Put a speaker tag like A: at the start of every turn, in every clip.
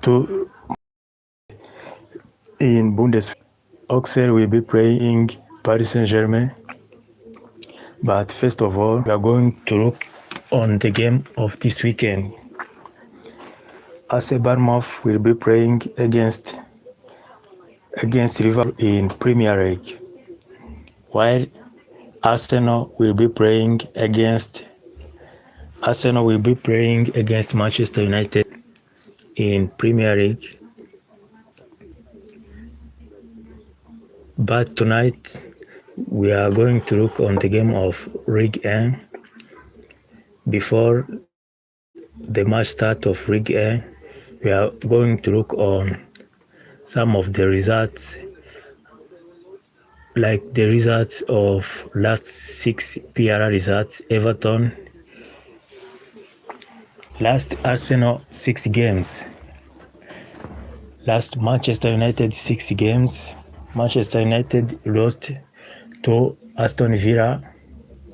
A: to in Bundesliga. Auxerre will be playing Paris Saint-Germain. But first of all, we are going to look on the game of this weekend. Bournemouth will be playing against Liverpool in Premier League, while Arsenal will be playing against Manchester United in Premier League. But tonight we are going to look on the game of Ligue 1. Before the match start of Ligue 1, we are going to look on some of the results, like the results of last 6 PRR results. Everton, last Arsenal 6 games, last Manchester United 6 games. Manchester United lost to Aston Villa.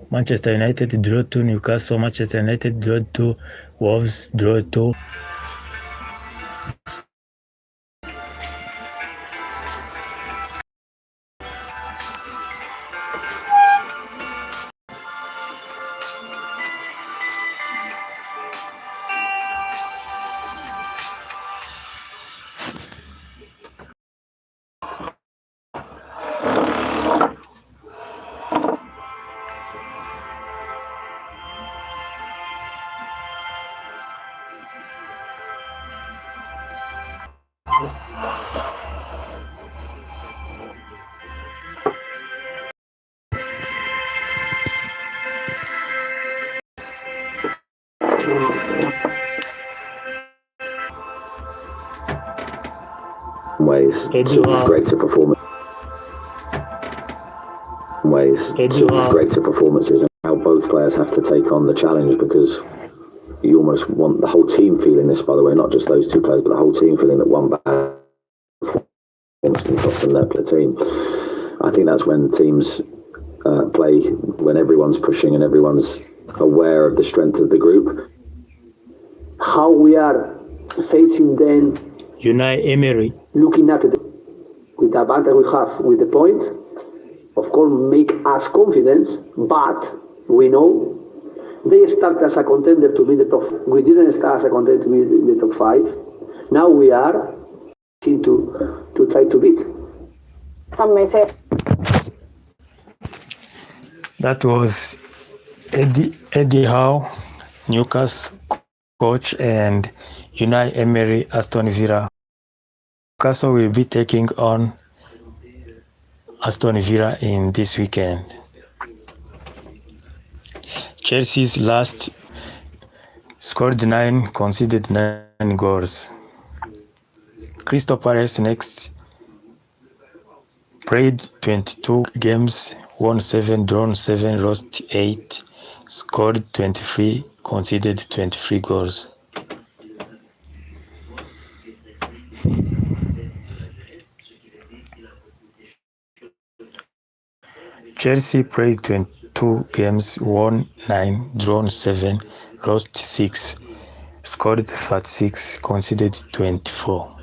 A: Manchester United drew to Newcastle. Manchester United drew to Wolves, drew to
B: ways to greater performances, and how both players have to take on the challenge, because you almost want the whole team feeling this, by the way, not just those two players, but the whole team feeling that one bad performance can cost them their team. I think that's when teams play, when everyone's pushing and everyone's aware of the strength of the group.
C: How we are facing then
A: Unai Emery,
C: looking at it with the advantage we have with the point, of course, make us confidence, but we know they start as a contender to be the top. We didn't start as a contender to be in the top 5. Now we are to try to beat.
D: Some may say
A: that was Eddie Howe, Newcastle coach, and Unai Emery, Aston Villa. Newcastle will be taking on Aston Villa in this weekend. Chelsea's last scored 9, conceded 9 goals. Crystal Palace next played 22 games, won 7, drawn 7, lost 8, scored 23, conceded 23 goals. Chelsea played 22 games, won 9, drawn 7, lost 6, scored 36, conceded 24.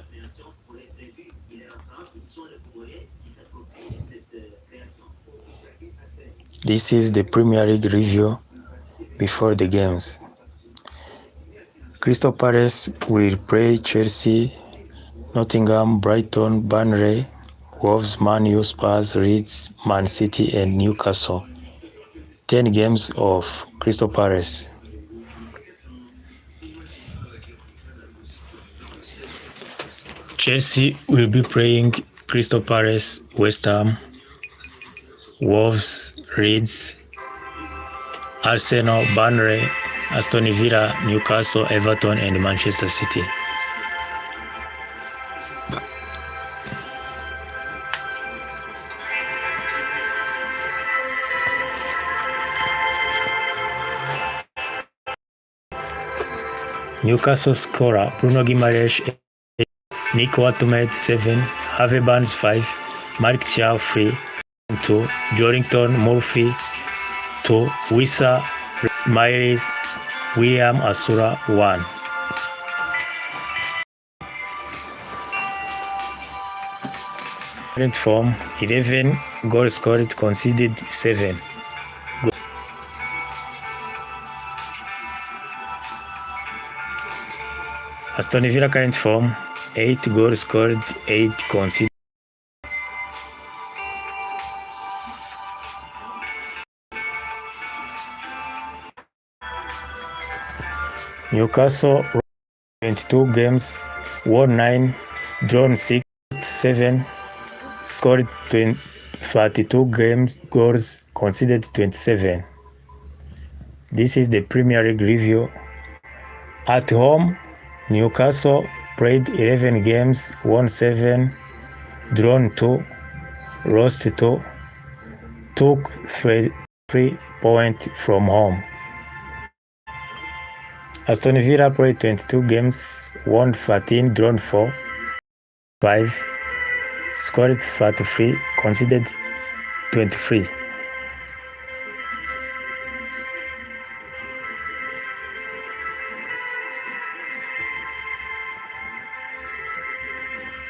A: This is the Premier League review before the games. Crystal Palace will play Chelsea, Nottingham, Brighton, Burnley, Wolves, Man U, Spurs, Leeds, Man City, and Newcastle. 10 games of Crystal Palace. Chelsea will be playing Crystal Palace, West Ham, Wolves, Leeds, Arsenal, Burnley, Aston Villa, Newcastle, Everton, and Manchester City. Newcastle scorer Bruno Guimaraes 8, Nick Watermaid 7, Harvey Barnes 5, Malik Thiaw 3, 2, Joelinton Murphy 2, Wissa Miles, William Asura 1. Current form, 11 goals scored, conceded 7. Aston Villa current form, 8 goals scored, 8 conceded. Newcastle, 22 games, won 9, drawn 6, 7, scored 32 goals, conceded 27. This is the Premier League review. At home, Newcastle played 11 games, won 7, drawn 2, lost 2, took 3 points from home. Aston Villa played 22 games, won 13, drawn 4, 5, scored 33, conceded 23.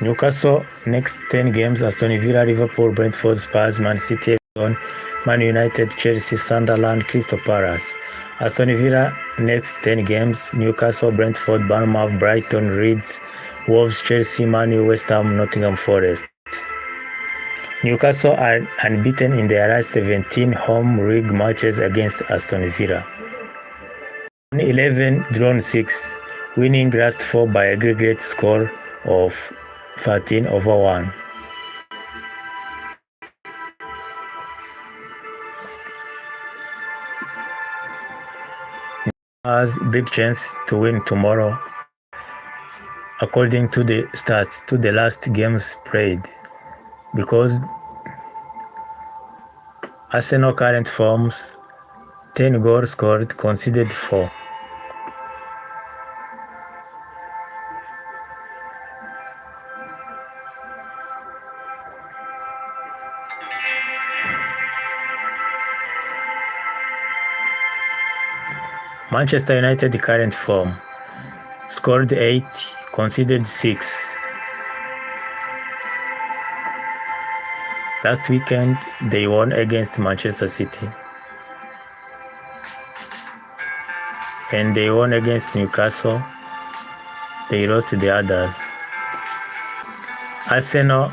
A: Newcastle next 10 games: Aston Villa, Liverpool, Brentford, Spurs, Man City, Everton, Man United, Chelsea, Sunderland, Crystal Palace. Aston Villa next 10 games: Newcastle, Brentford, Bournemouth, Brighton, Leeds, Wolves, Chelsea, Man U, West Ham, Nottingham Forest. Newcastle are unbeaten in their last 17 home league matches against Aston Villa. 11, drawn 6, winning last 4 by aggregate score of 13-1. Has big chance to win tomorrow, according to the stats to the last games played, because Arsenal current forms 10 goals scored, conceded 4. Manchester United current form scored 8, conceded 6. Last weekend they won against Manchester City, and they won against Newcastle. They lost the others. Arsenal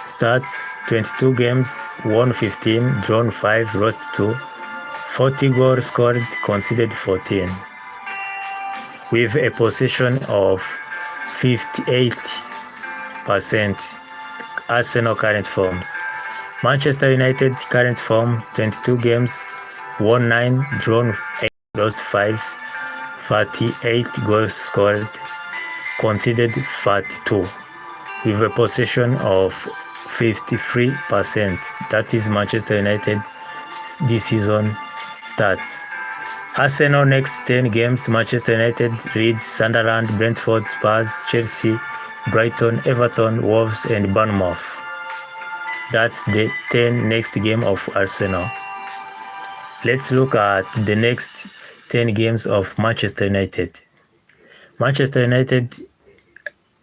A: starts 22 games, won 15, drawn 5, lost 2. 40 goals scored, conceded 14, with a possession of 58%. Arsenal current forms. Manchester United current form: 22 games, won 9, drawn 8, lost 5. 38 goals scored, conceded 32, with a possession of 53%. That is Manchester United this season stats. Arsenal next 10 games: Manchester United, Leeds, Sunderland, Brentford, Spurs, Chelsea, Brighton, Everton, Wolves, and Bournemouth. That's the 10 next game of Arsenal. Let's look at the next 10 games of Manchester United. Manchester United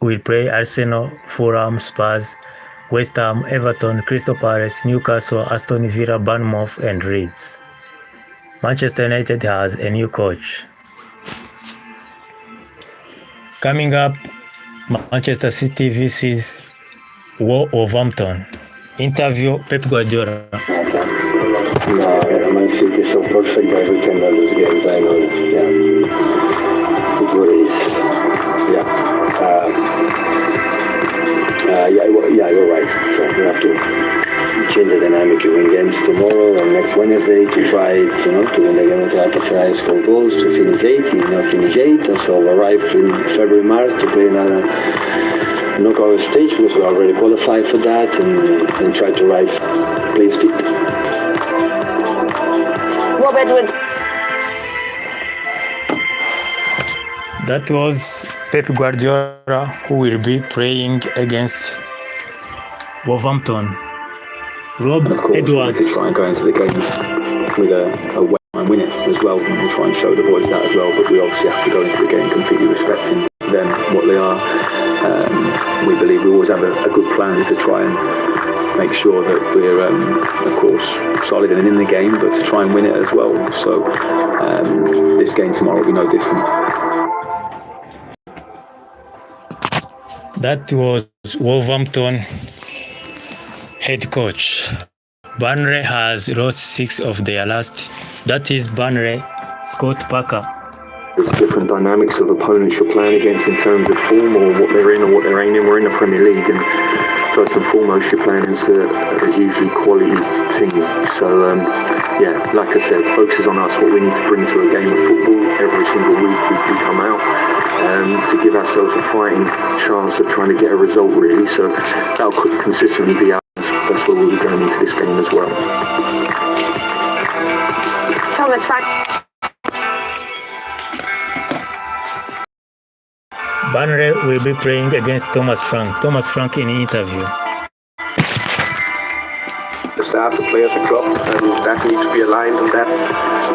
A: will play Arsenal, Fulham, Spurs, West Ham, Everton, Crystal Palace, Newcastle, Aston Villa, Bournemouth, and Leeds. Manchester United has a new coach. Coming up, Manchester City vs Wolverhampton. Interview Pep Guardiola.
E: No, Man City is so perfect that we cannot lose games. I know it. Yeah, it's what it is. Yeah, you're right. So we have to change the dynamic. You win games tomorrow and next Wednesday to try, to win the game with Galatasaray, score goals to finish 8. Finish 8, and so arrive in February, March to play another knockout stage because we already qualified for that, and try to arrive place fit.
D: Rob Edwards.
A: That was Pep Guardiola, who will be playing against Wolverhampton. Rob Edwards.
B: To try and go into the game with a win it as well, and we'll try and show the boys that as well. But we obviously have to go into the game completely respecting them, what they are.
F: we believe we always have a good plan to try and make sure that we're, of course, solid and in the game, but to try and win it as well. So this game tomorrow will be no different.
A: That was Wolverhampton head coach. Burnley has lost 6 of their last. That is Burnley, Scott Parker.
G: There's different dynamics of opponents you're playing against in terms of form or what they're in or what they're aiming. We're in the Premier League, and first and foremost, you're playing against a hugely quality team. So, yeah, like I said, focus is on us, what we need to bring to a game of football. Every single week we come out to give ourselves a fighting chance of trying to get a result, really. So that'll consistently be ours. That's where we'll be going into this game as well.
D: Thomas Frank.
A: Burnley will be playing against Thomas Frank. Thomas Frank in interview.
H: The staff, the players, the club, and that needs to be aligned, and that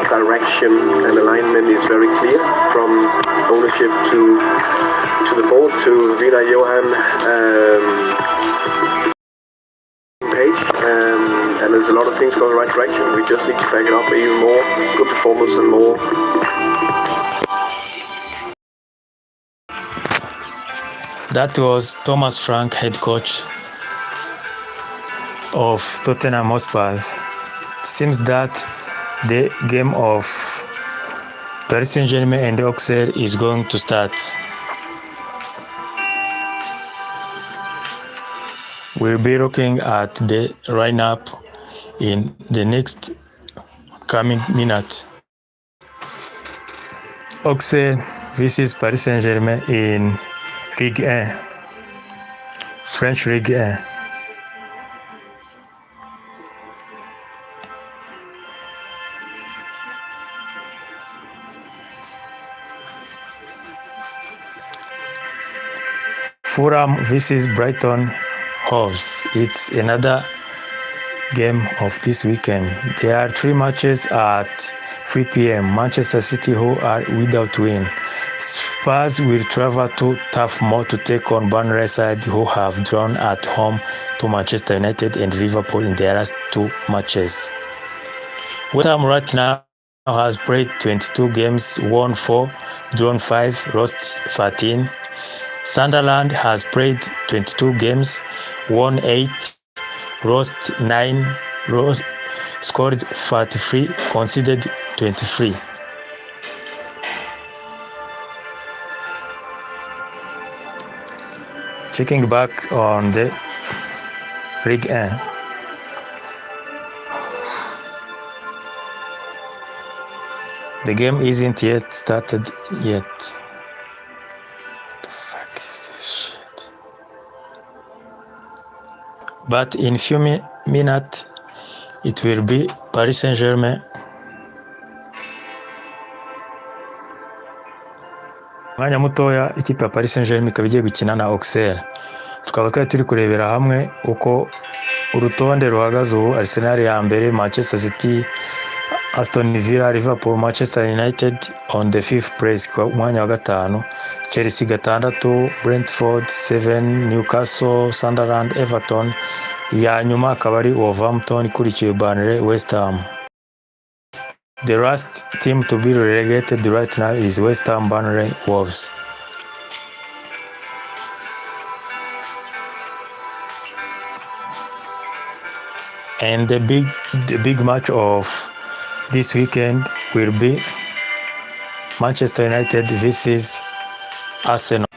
H: direction and alignment is very clear from ownership to the board, to Vida, Johan, page, and there's a lot of things going in the right direction. We just need to back it up even more, good performance and more.
A: That was Thomas Frank, head coach of Tottenham Hotspur. It seems that the game of Paris Saint-Germain and Auxerre is going to start. We'll be looking at the lineup in the next coming minutes. Auxerre versus Paris Saint-Germain in Ligue 1, French Ligue 1. Fulham versus Brighton Hove. It's another game of this weekend. There are 3 matches at 3 p.m. Manchester City, who are without win. Spurs will travel to Turf Moor to take on Burnley side, who have drawn at home to Manchester United and Liverpool in their last 2 matches. West Ham right now has played 22 games, won 4, drawn 5, lost 13. Sunderland has played 22 games, won 8, lost 9, scored 43, conceded 23. Checking back on the Ligue 1. The game isn't yet started yet. What the fuck is this shit? But in few minutes, it will be Paris Saint-Germain. Mwanya mutoya ikipe ya Paris Saint-Germain ikaba igiye gukina na Auxerre. Tukaba twari turi kurebera hamwe uko urutonde ruhagaze ubu. Arsenal ya mbere, Manchester City, Aston Villa, Liverpool, Manchester United on the 5th place kwa mwanya wa 5, Chelsea 6, Brentford 7, Newcastle, Sunderland, Everton. Ya nyuma akaba ari Wolverhampton ikurikiye Burnley, West Ham. The last team to be relegated right now is West Ham, Burnley, Wolves. And the big match of this weekend will be Manchester United versus Arsenal.